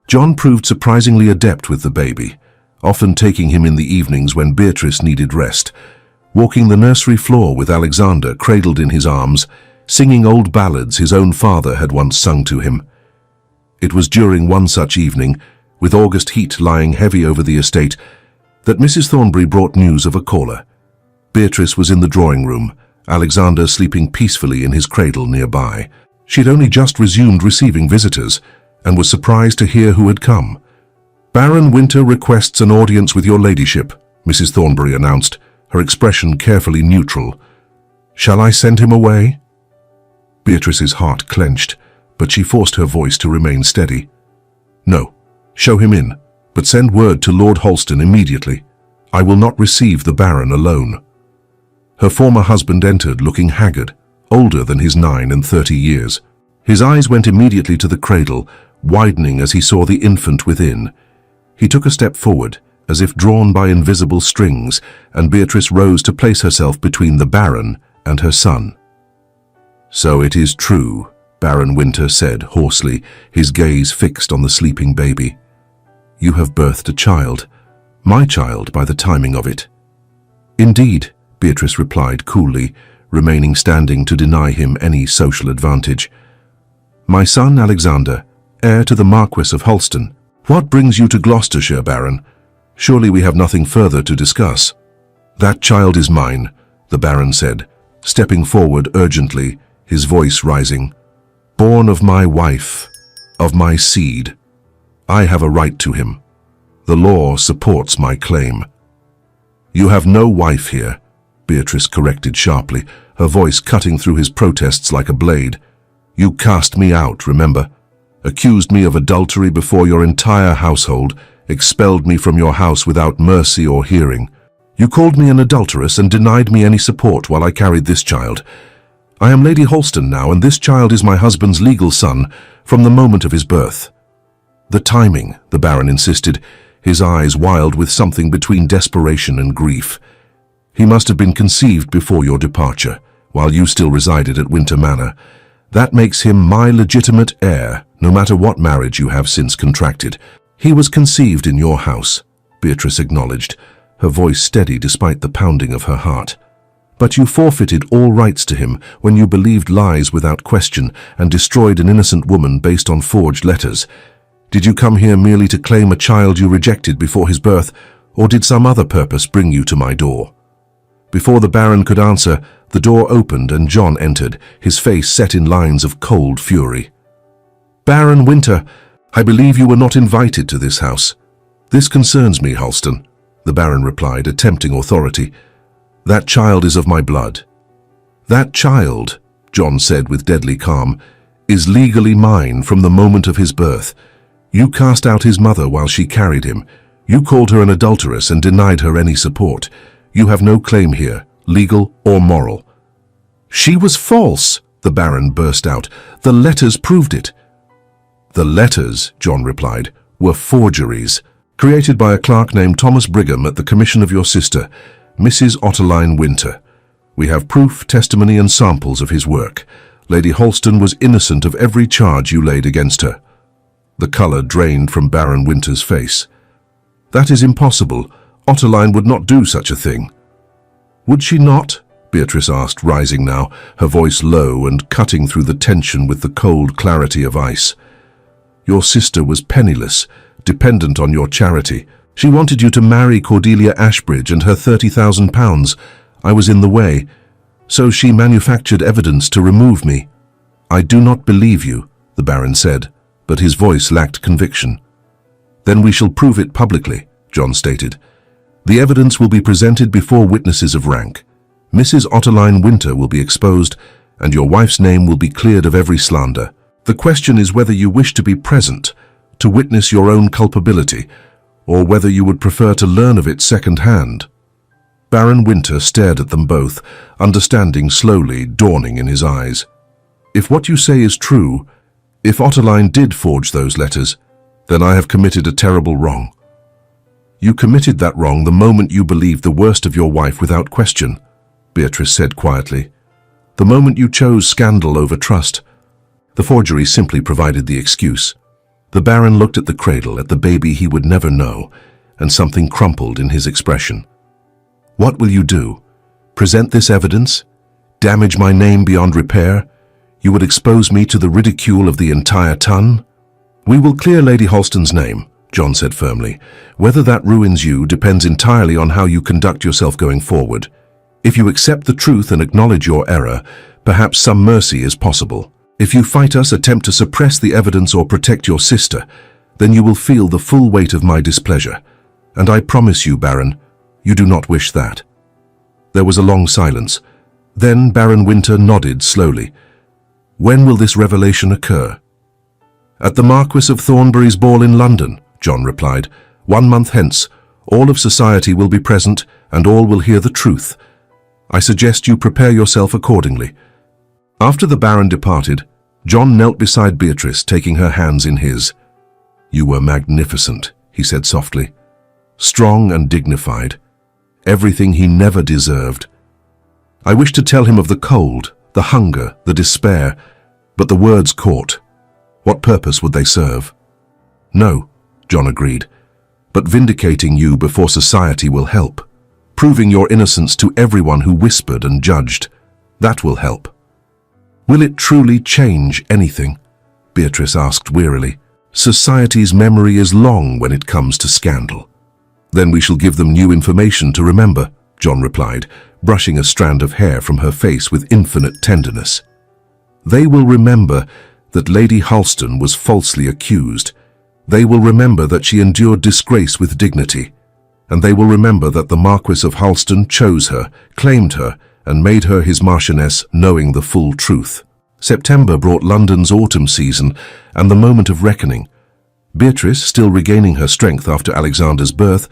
John proved surprisingly adept with the baby, often taking him in the evenings when Beatrice needed rest, walking the nursery floor with Alexander cradled in his arms, singing old ballads his own father had once sung to him. It was during one such evening, with August heat lying heavy over the estate, that Mrs. Thornbury brought news of a caller. Beatrice was in the drawing room, Alexander sleeping peacefully in his cradle nearby. She'd only just resumed receiving visitors, and was surprised to hear who had come. "Baron Winter requests an audience with your ladyship," Mrs. Thornbury announced, her expression carefully neutral. "Shall I send him away?" Beatrice's heart clenched, but she forced her voice to remain steady. "No, show him in, but send word to Lord Holston immediately. I will not receive the Baron alone." Her former husband entered looking haggard, older than his 39 years. His eyes went immediately to the cradle, widening as he saw the infant within. He took a step forward, as if drawn by invisible strings, and Beatrice rose to place herself between the Baron and her son. "So it is true," Baron Winter said hoarsely, his gaze fixed on the sleeping baby. "You have birthed a child, my child by the timing of it." "Indeed," Beatrice replied coolly, remaining standing to deny him any social advantage. My son Alexander, heir to the Marquess of Holston. What brings you to Gloucestershire, Baron? Surely we have nothing further to discuss. That child is mine, the Baron said, stepping forward urgently, his voice rising. Born of my wife, of my seed. I have a right to him. The law supports my claim. You have no wife here, Beatrice corrected sharply, her voice cutting through his protests like a blade. You cast me out, remember? Accused me of adultery before your entire household, expelled me from your house without mercy or hearing. You called me an adulteress and denied me any support while I carried this child. I am Lady Holston now, and this child is my husband's legal son from the moment of his birth. The timing, the Baron insisted, his eyes wild with something between desperation and grief. He must have been conceived before your departure, while you still resided at Winter Manor. That makes him my legitimate heir, no matter what marriage you have since contracted. He was conceived in your house, Beatrice acknowledged, her voice steady despite the pounding of her heart. But you forfeited all rights to him when you believed lies without question and destroyed an innocent woman based on forged letters. Did you come here merely to claim a child you rejected before his birth, or did some other purpose bring you to my door? Before the Baron could answer, the door opened and John entered, his face set in lines of cold fury. Baron Winter, I believe you were not invited to this house. This concerns me, Holston, the Baron replied, attempting authority. That child is of my blood. That child, John said with deadly calm, is legally mine from the moment of his birth. You cast out his mother while she carried him. You called her an adulteress and denied her any support. You have no claim here, legal or moral. She was false, the Baron burst out. The letters proved it. The letters, John replied, were forgeries, created by a clerk named Thomas Brigham at the commission of your sister, Mrs. Otterline Winter. We have proof, testimony and samples of his work. Lady Holston was innocent of every charge you laid against her. The colour drained from Baron Winter's face. That is impossible. Otterline would not do such a thing. Would she not? Beatrice asked, rising now, her voice low and cutting through the tension with the cold clarity of ice. Your sister was penniless, dependent on your charity. She wanted you to marry Cordelia Ashbridge and her £30,000. I was in the way, so she manufactured evidence to remove me. I do not believe you, the Baron said, but his voice lacked conviction. Then we shall prove it publicly, John stated. The evidence will be presented before witnesses of rank. Mrs. Otterline Winter will be exposed, and your wife's name will be cleared of every slander. The question is whether you wish to be present, to witness your own culpability, or whether you would prefer to learn of it second-hand. Baron Winter stared at them both, understanding slowly dawning in his eyes. If what you say is true, if Otterline did forge those letters, then I have committed a terrible wrong. You committed that wrong the moment you believed the worst of your wife without question, Beatrice said quietly. The moment you chose scandal over trust. The forgery simply provided the excuse. The Baron looked at the cradle, at the baby he would never know, and something crumpled in his expression. What will you do? Present this evidence? Damage my name beyond repair? You would expose me to the ridicule of the entire ton? We will clear Lady Holston's name, John said firmly. Whether that ruins you depends entirely on how you conduct yourself going forward. If you accept the truth and acknowledge your error, perhaps some mercy is possible. If you fight us, attempt to suppress the evidence or protect your sister, then you will feel the full weight of my displeasure. And I promise you, Baron, you do not wish that. There was a long silence. Then Baron Winter nodded slowly. When will this revelation occur? At the Marquess of Thornbury's ball in London, John replied. 1 month hence, all of society will be present and all will hear the truth. I suggest you prepare yourself accordingly. After the Baron departed, John knelt beside Beatrice, taking her hands in his. You were magnificent, he said softly. Strong and dignified. Everything he never deserved. I wished to tell him of the cold, the hunger, the despair, but the words caught. What purpose would they serve? No, John agreed, but vindicating you before society will help. Proving your innocence to everyone who whispered and judged. That will help. Will it truly change anything? Beatrice asked wearily. Society's memory is long when it comes to scandal. Then we shall give them new information to remember, John replied, brushing a strand of hair from her face with infinite tenderness. They will remember that Lady Halston was falsely accused. They will remember that she endured disgrace with dignity. And they will remember that the Marquess of Halston chose her, claimed her, and made her his Marchioness, knowing the full truth. September brought London's autumn season and the moment of reckoning. Beatrice, still regaining her strength after Alexander's birth,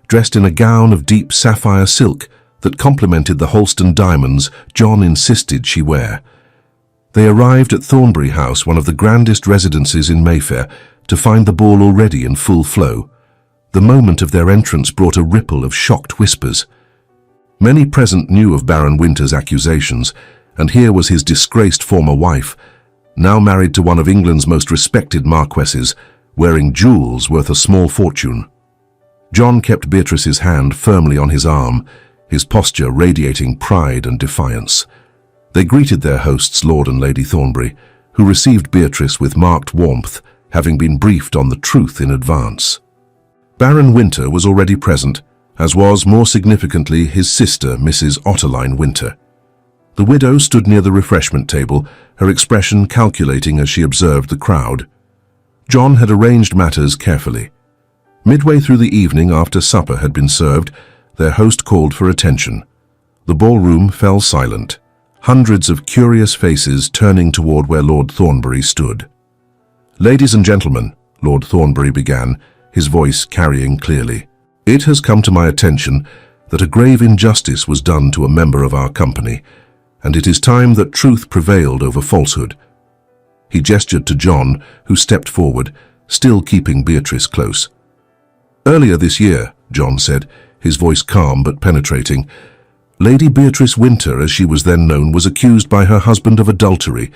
dressed in a gown of deep sapphire silk that complemented the Halston diamonds John insisted she wear. They arrived at Thornbury House, one of the grandest residences in Mayfair, to find the ball already in full flow. The moment of their entrance brought a ripple of shocked whispers. Many present knew of Baron Winter's accusations, and here was his disgraced former wife, now married to one of England's most respected marquesses, wearing jewels worth a small fortune. John kept Beatrice's hand firmly on his arm, his posture radiating pride and defiance. They greeted their hosts, Lord and Lady Thornbury, who received Beatrice with marked warmth, having been briefed on the truth in advance. Baron Winter was already present, as was, more significantly, his sister, Mrs. Otterline Winter. The widow stood near the refreshment table, her expression calculating as she observed the crowd. John had arranged matters carefully. Midway through the evening, after supper had been served, their host called for attention. The ballroom fell silent, hundreds of curious faces turning toward where Lord Thornbury stood. "Ladies and gentlemen," Lord Thornbury began, his voice carrying clearly, "it has come to my attention that a grave injustice was done to a member of our company, and it is time that truth prevailed over falsehood." He gestured to John, who stepped forward, still keeping Beatrice close. "Earlier this year," John said, his voice calm but penetrating, "Lady Beatrice Winter, as she was then known, was accused by her husband of adultery.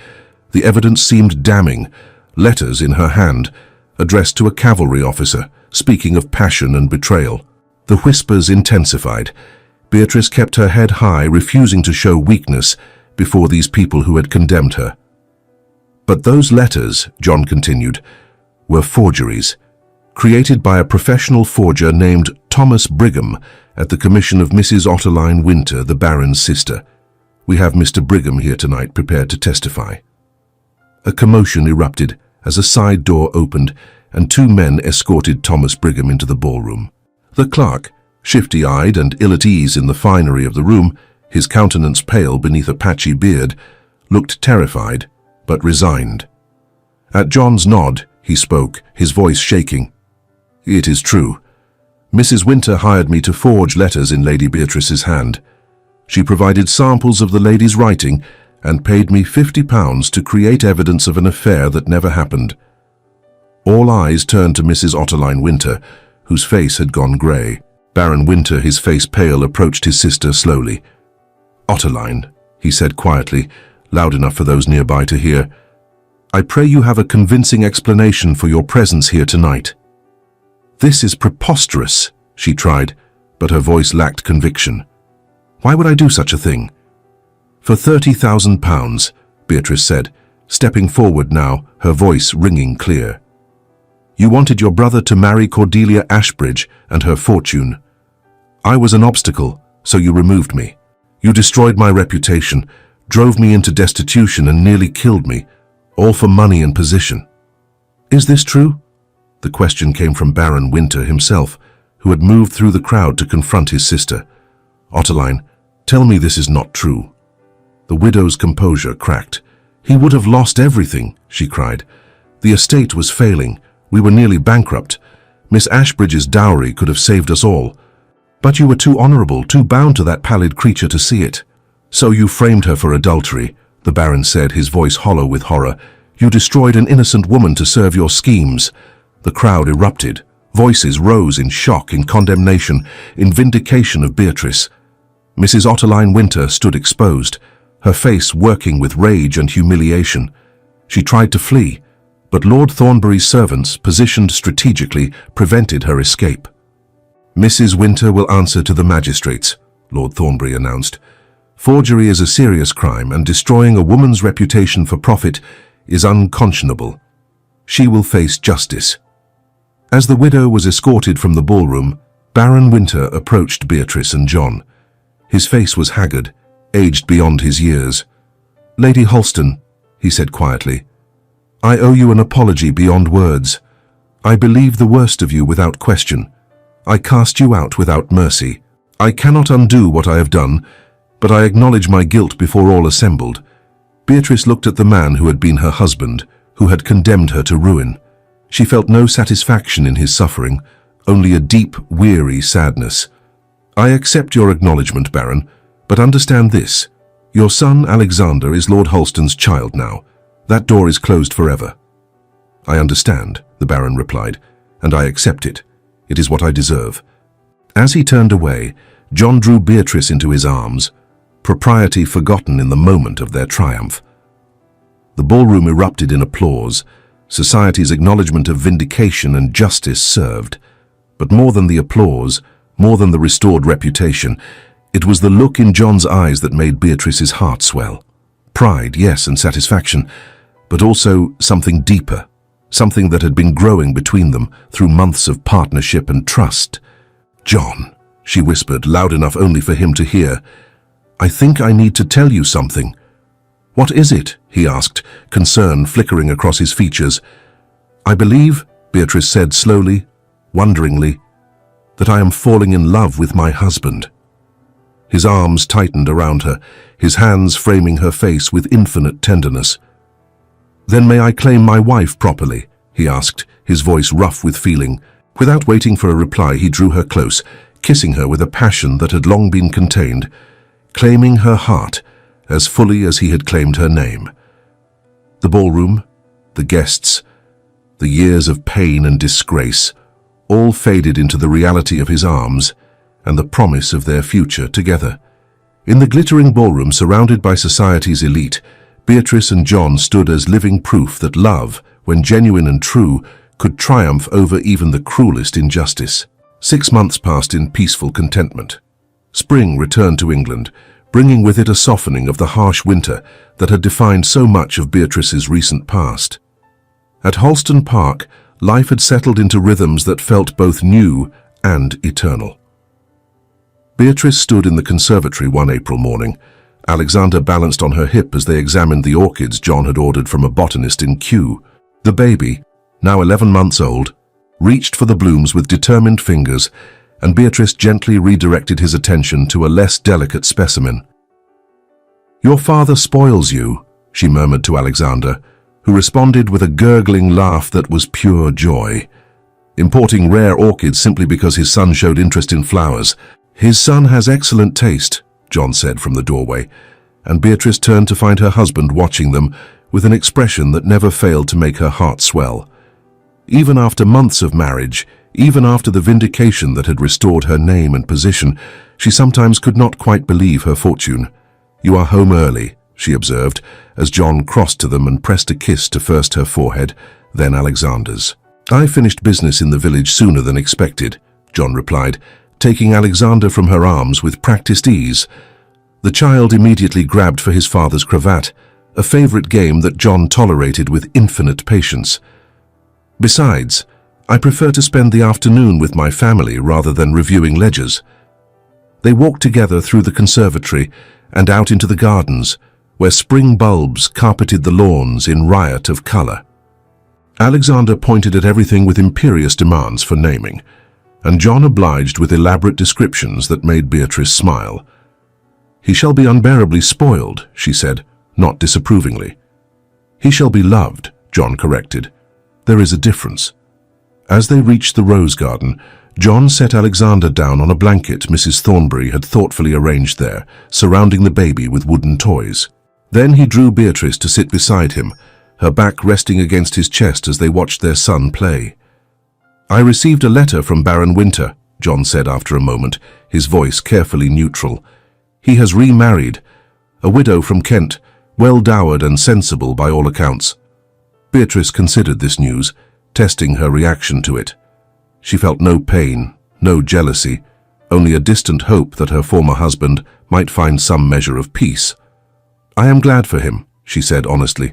The evidence seemed damning. Letters in her hand, addressed to a cavalry officer, speaking of passion and betrayal. The whispers intensified. Beatrice kept her head high, refusing to show weakness before these people who had condemned her. But those letters, John continued, were forgeries, created by a professional forger named Thomas Brigham at the commission of Mrs. Otterline Winter, the Baron's sister. We have Mr. Brigham here tonight, prepared to testify." A commotion erupted as a side door opened and two men escorted Thomas Brigham into the ballroom. The clerk, shifty-eyed and ill at ease in the finery of the room, his countenance pale beneath a patchy beard, looked terrified but resigned. At John's nod, he spoke, his voice shaking. "It is true. Mrs. Winter hired me to forge letters in Lady Beatrice's hand. She provided samples of the lady's writing and paid me £50 to create evidence of an affair that never happened." All eyes turned to Mrs. Otterline Winter, whose face had gone grey. Baron Winter, his face pale, approached his sister slowly. "Otterline," he said quietly, loud enough for those nearby to hear, "I pray you have a convincing explanation for your presence here tonight." "This is preposterous," she tried, but her voice lacked conviction. "Why would I do such a thing?" "For £30,000, Beatrice said, stepping forward now, her voice ringing clear. "You wanted your brother to marry Cordelia Ashbridge and her fortune. I was an obstacle, so you removed me. You destroyed my reputation, drove me into destitution and nearly killed me, all for money and position. Is this true?" The question came from Baron Winter himself, who had moved through the crowd to confront his sister. "Otterline, tell me this is not true." The widow's composure cracked. "He would have lost everything," she cried. "The estate was failing. We were nearly bankrupt. Miss Ashbridge's dowry could have saved us all. But you were too honorable, too bound to that pallid creature to see it. So you framed her for adultery," the Baron said, his voice hollow with horror. "You destroyed an innocent woman to serve your schemes." The crowd erupted. Voices rose in shock, in condemnation, in vindication of Beatrice. Mrs. Otterline Winter stood exposed, her face working with rage and humiliation. She tried to flee, but Lord Thornbury's servants, positioned strategically, prevented her escape. "Mrs. Winter will answer to the magistrates," Lord Thornbury announced. "Forgery is a serious crime, and destroying a woman's reputation for profit is unconscionable." She will face justice. As the widow was escorted from the ballroom, Baron Winter approached Beatrice and John. His face was haggard, aged beyond his years. "Lady Holston," he said quietly, "I owe you an apology beyond words. I believe the worst of you without question. I cast you out without mercy. I cannot undo what I have done, but I acknowledge my guilt before all assembled." Beatrice looked at the man who had been her husband, who had condemned her to ruin. She felt no satisfaction in his suffering, only a deep, weary sadness. "I accept your acknowledgement, Baron, but understand this. Your son, Alexander, is Lord Holston's child now. That door is closed forever." "I understand," the Baron replied, "and I accept it. It is what I deserve." As he turned away, John drew Beatrice into his arms, propriety forgotten in the moment of their triumph. The ballroom erupted in applause, society's acknowledgement of vindication and justice served. But more than the applause, more than the restored reputation, it was the look in John's eyes that made Beatrice's heart swell. Pride, yes, and satisfaction, but also something deeper, something that had been growing between them through months of partnership and trust. "John," she whispered, loud enough only for him to hear, "I think I need to tell you something." "What is it?" he asked, concern flickering across his features. "I believe," Beatrice said slowly, wonderingly, "that I am falling in love with my husband." His arms tightened around her, his hands framing her face with infinite tenderness. "Then may I claim my wife properly?" he asked, his voice rough with feeling. Without waiting for a reply, he drew her close, kissing her with a passion that had long been contained, claiming her heart as fully as he had claimed her name. The ballroom, the guests, the years of pain and disgrace, all faded into the reality of his arms and the promise of their future together. In the glittering ballroom surrounded by society's elite, Beatrice and John stood as living proof that love, when genuine and true, could triumph over even the cruelest injustice. 6 months passed in peaceful contentment. Spring returned to England, bringing with it a softening of the harsh winter that had defined so much of Beatrice's recent past. At Holston Park, life had settled into rhythms that felt both new and eternal. Beatrice stood in the conservatory one April morning. Alexander balanced on her hip as they examined the orchids John had ordered from a botanist in Kew. The baby, now 11 months old, reached for the blooms with determined fingers, and Beatrice gently redirected his attention to a less delicate specimen. "Your father spoils you," she murmured to Alexander, who responded with a gurgling laugh that was pure joy. Importing rare orchids simply because his son showed interest in flowers. "His son has excellent taste," John said from the doorway, and Beatrice turned to find her husband watching them with an expression that never failed to make her heart swell. Even after months of marriage, even after the vindication that had restored her name and position, she sometimes could not quite believe her fortune. "You are home early," she observed, as John crossed to them and pressed a kiss to first her forehead, then Alexander's. "I finished business in the village sooner than expected," John replied, taking Alexander from her arms with practiced ease. The child immediately grabbed for his father's cravat, a favorite game that John tolerated with infinite patience. "Besides, I prefer to spend the afternoon with my family rather than reviewing ledgers." They walked together through the conservatory and out into the gardens, where spring bulbs carpeted the lawns in riot of color. Alexander pointed at everything with imperious demands for naming, and John obliged with elaborate descriptions that made Beatrice smile. "He shall be unbearably spoiled," she said, not disapprovingly. "He shall be loved," John corrected. "There is a difference." As they reached the rose garden, John set Alexander down on a blanket Mrs. Thornbury had thoughtfully arranged there, surrounding the baby with wooden toys. Then he drew Beatrice to sit beside him, her back resting against his chest as they watched their son play. "I received a letter from Baron Winter," John said after a moment, his voice carefully neutral. "He has remarried, a widow from Kent, well dowered and sensible by all accounts." Beatrice considered this news, testing her reaction to it. She felt no pain, no jealousy, only a distant hope that her former husband might find some measure of peace. "I am glad for him," she said honestly.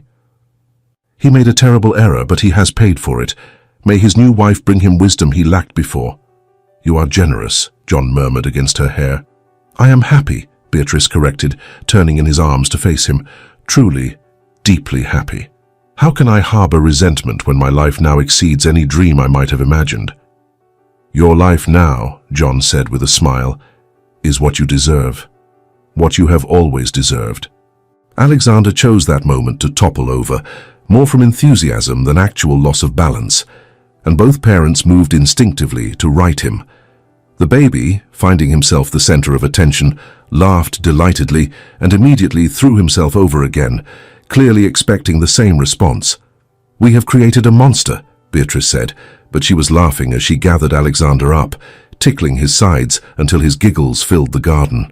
He made a terrible error, but he has paid for it. May his new wife bring him wisdom he lacked before." "You are generous," John murmured against her hair. "I am happy," Beatrice corrected, turning in his arms to face him. "Truly, deeply happy. How can I harbor resentment when my life now exceeds any dream I might have imagined?" "Your life now," John said with a smile, "is what you deserve. What you have always deserved." Alexander chose that moment to topple over, more from enthusiasm than actual loss of balance, and both parents moved instinctively to right him. The baby, finding himself the center of attention, laughed delightedly and immediately threw himself over again, clearly expecting the same response. "We have created a monster," Beatrice said, but she was laughing as she gathered Alexander up, tickling his sides until his giggles filled the garden.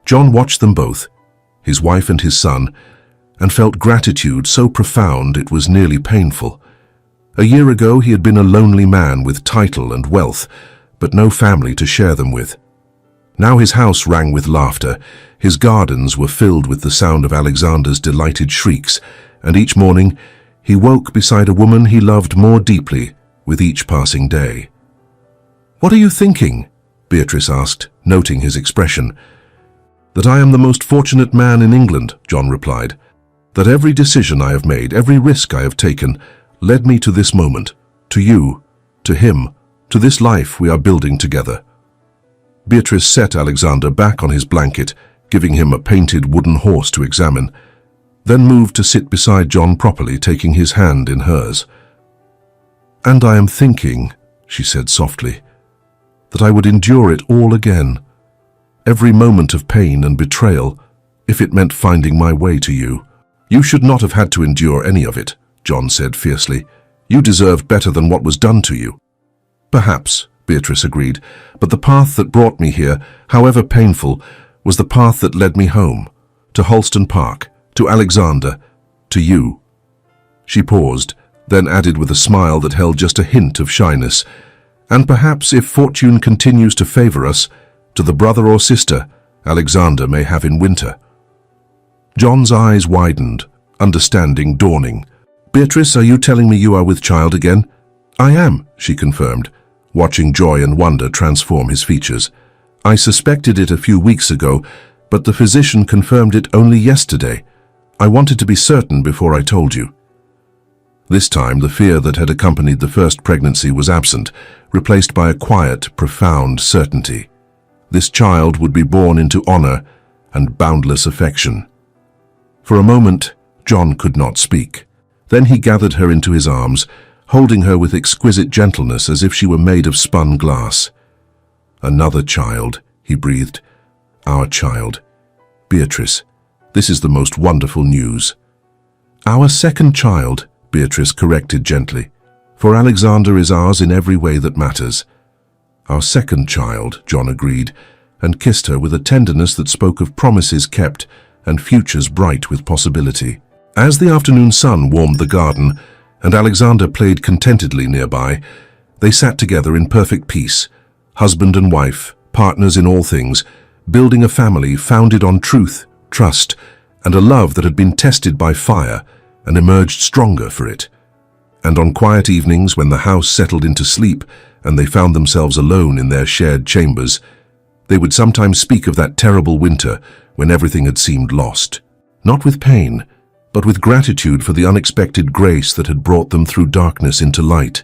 John watched them both, his wife and his son, and felt gratitude so profound it was nearly painful. A year ago he had been a lonely man with title and wealth, but no family to share them with. Now his house rang with laughter, his gardens were filled with the sound of Alexander's delighted shrieks, and each morning he woke beside a woman he loved more deeply with each passing day. "What are you thinking?" Beatrice asked, noting his expression. "That I am the most fortunate man in England," John replied. "That every decision I have made, every risk I have taken, led me to this moment, to you, to him, to this life we are building together." Beatrice set Alexander back on his blanket, giving him a painted wooden horse to examine, then moved to sit beside John properly, taking his hand in hers. "And I am thinking," she said softly, "that I would endure it all again, every moment of pain and betrayal, if it meant finding my way to you." "You should not have had to endure any of it," John said fiercely. "You deserved better than what was done to you." "Perhaps," Beatrice agreed, "but the path that brought me here, however painful, was the path that led me home, to Holston Park, to Alexander, to you." She paused, then added with a smile that held just a hint of shyness, "And perhaps if fortune continues to favor us, to the brother or sister Alexander may have in winter." John's eyes widened, understanding dawning. "Beatrice, are you telling me you are with child again?" "I am," she confirmed, watching joy and wonder transform his features. "I suspected it a few weeks ago, but the physician confirmed it only yesterday. I wanted to be certain before I told you." This time, the fear that had accompanied the first pregnancy was absent, replaced by a quiet, profound certainty. This child would be born into honor and boundless affection. For a moment, John could not speak. Then he gathered her into his arms, holding her with exquisite gentleness as if she were made of spun glass. "Another child," he breathed. "Our child. Beatrice, this is the most wonderful news." "Our second child," Beatrice corrected gently, "for Alexander is ours in every way that matters." "Our second child," John agreed, and kissed her with a tenderness that spoke of promises kept and futures bright with possibility. As the afternoon sun warmed the garden, and Alexander played contentedly nearby, they sat together in perfect peace, husband and wife, partners in all things, building a family founded on truth, trust, and a love that had been tested by fire and emerged stronger for it. And on quiet evenings, when the house settled into sleep and they found themselves alone in their shared chambers, they would sometimes speak of that terrible winter when everything had seemed lost. Not with pain, but with gratitude for the unexpected grace that had brought them through darkness into light.